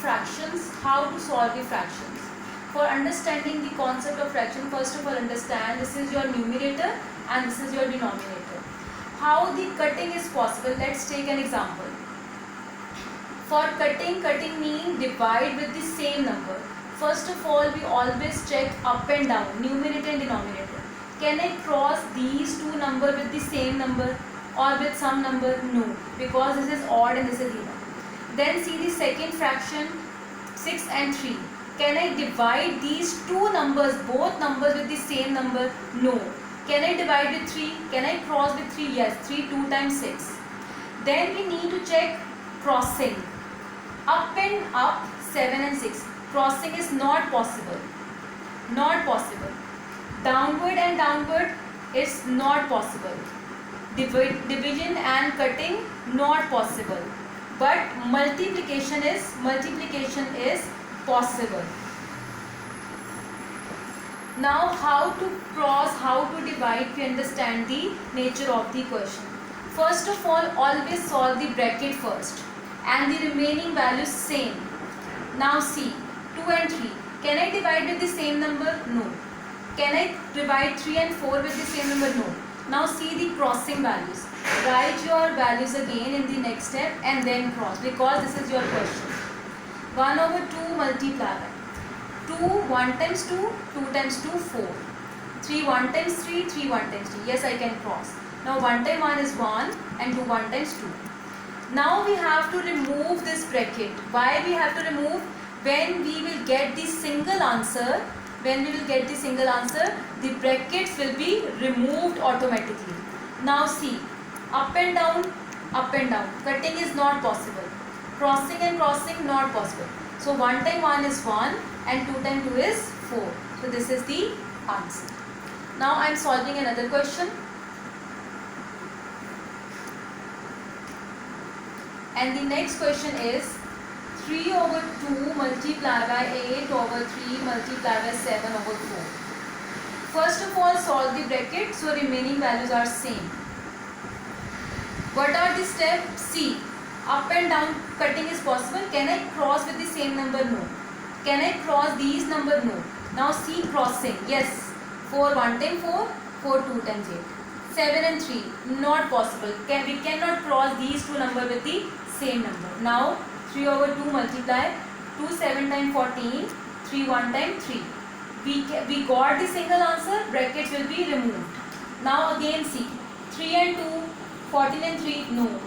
fractions, how to solve the fractions. For understanding the concept of fraction, first of all understand this is your numerator and this is your denominator. How the cutting is possible, let's take an example. For cutting means divide with the same number. First of all, we always check up and down, numerator and denominator. Can I cross these two numbers with the same number or with some number? No, because this is odd and this is even. Then see the second fraction, 6 and 3. Can I divide these two numbers, both numbers with the same number? No. Can I divide with 3? Can I cross with 3? Yes, 3 2 times 6. Then we need to check crossing. Up and up, 7 and 6. Crossing is not possible. Not possible. Downward and downward is not possible. Division and cutting, not possible. But multiplication is possible. Now how to cross, how to divide, we understand the nature of the question. First of all, always solve the bracket first and the remaining values same. Now see, 2 and 3. Can I divide with the same number? No. Can I divide 3 and 4 with the same number? No. Now see the crossing values. Write your values again in the next step and then cross, because this is your question. 1 over 2 multiply by 2, 1 times 2, 2 times 2, 4. 3, 1 times 3, 3, 1 times 2. Yes, I can cross. Now 1 times 1 is 1 and 2, 1 times 2. Now we have to remove this bracket. Why we have to remove? When we will get the single answer, the brackets will be removed automatically. Now see, up and down, cutting is not possible. Crossing and crossing, not possible. So 1 times 1 is 1 and 2 times 2 is 4. So this is the answer. Now I am solving another question. And the next question is 3 over 2 multiplied by 8 over 3 multiplied by 7 over 4. First of all, solve the bracket, so remaining values are same. What are the steps? See, up and down cutting is possible. Can I cross with the same number? No. Can I cross these numbers? No. Now see crossing. Yes. 4 1 times 4, 4 2 times 8. 7 and 3, not possible. We cannot cross these two numbers with the same number. Now 3 over 2 multiply, 2 7 times 14, 3 1 times 3. We got the single answer, brackets will be removed. Now again see, 3 and 2, 14 and 3, no.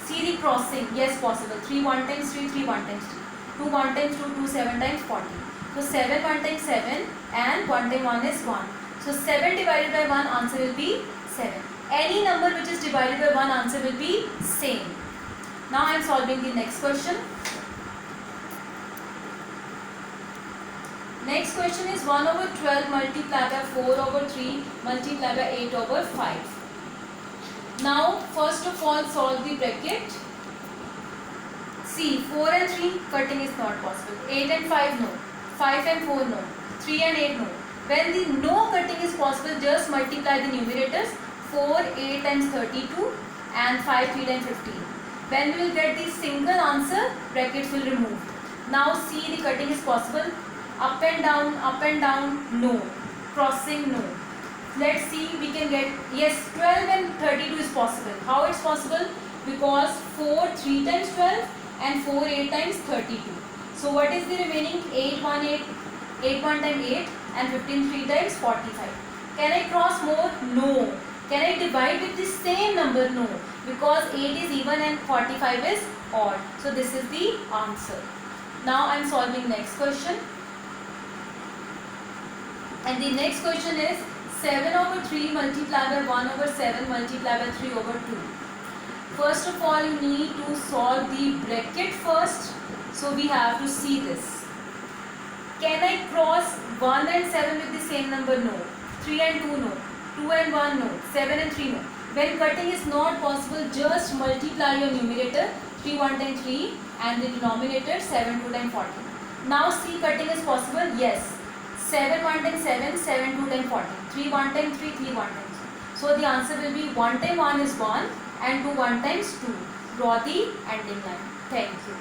See the crossing, yes possible. 3 1 times 3, 3 1 times 3. 2 1 times 2, 2 7 times 14. So 7 1 times 7 and 1 times 1 is 1. So 7 divided by 1, answer will be 7. Any number which is divided by 1, answer will be same. Now I am solving the next question. Next question is 1 over 12 multiplied by 4 over 3 multiplied by 8 over 5. Now first of all solve the bracket. See, 4 and 3 cutting is not possible. 8 and 5 no. 5 and 4 no. 3 and 8 no. When the no cutting is possible, just multiply the numerators. 4 8 times 32 and 5 3 times 15. When we will get the single answer, brackets will remove. Now see the cutting is possible. Up and down, no. Crossing, no. Let's see, we can get, yes, 12 and 32 is possible. How it's possible? Because 4 3 times 12 and 4 8 times 32. So what is the remaining? 8 1 times 8 and 15 3 times 45. Can I cross more? No. Can I divide with the same number? No. Because 8 is even and 45 is odd. So this is the answer. Now I am solving next question. And the next question is 7 over 3 multiplied by 1 over 7 multiplied by 3 over 2. First of all, you need to solve the bracket first. So we have to see this. Can I cross 1 and 7 with the same number? No. 3 and 2 no. 2 and 1 no. 7 and 3 no. When cutting is not possible, just multiply your numerator 3 1 times 3 and the denominator 7 2 times 14. Now see cutting is possible. Yes. 7 1 times 7, 7 2 times 14. 3 1 times 3, 3 1 times 2. So the answer will be 1 times 1 is 1 and 2 1 times 2. Draw the ending line. Thank you.